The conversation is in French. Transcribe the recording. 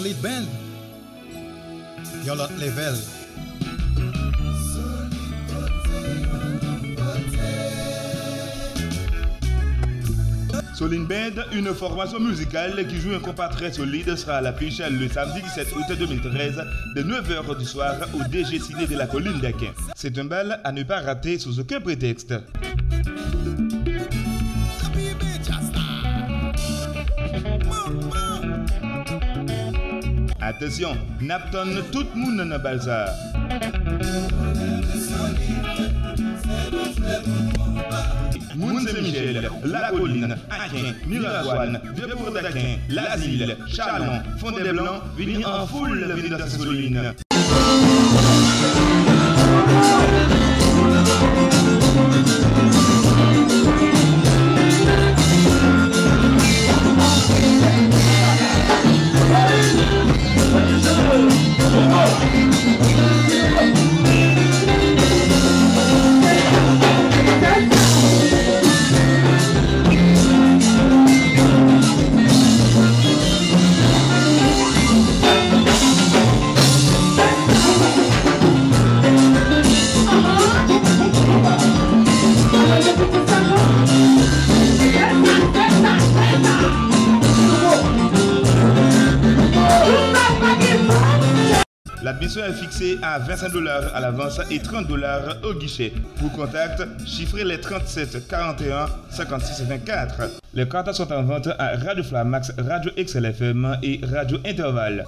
Solid Band. Your lot level. Solid Band, une formation musicale qui joue un compas très solide, sera à l'affiche le samedi 17 août 2013 de 9h du soir au DG Ciné de la Colline d'Aquin. C'est un bal à ne pas rater sous aucun prétexte. Attention, Napton, tout le monde n'a pas ça. Moun Saint-Michel, La Colline, Aquin, Miragoine, Vieux-Port d'Aquin, l'Asile, Chalon, Fond-des-Blancs, venir en foule venir dans ces solines. L'admission est fixée à $25 à l'avance et $30 au guichet. Pour contact, chiffrez les 37 41 56 24. Les cartes sont en vente à Radio Flamax, Radio XLFM et Radio Intervalle.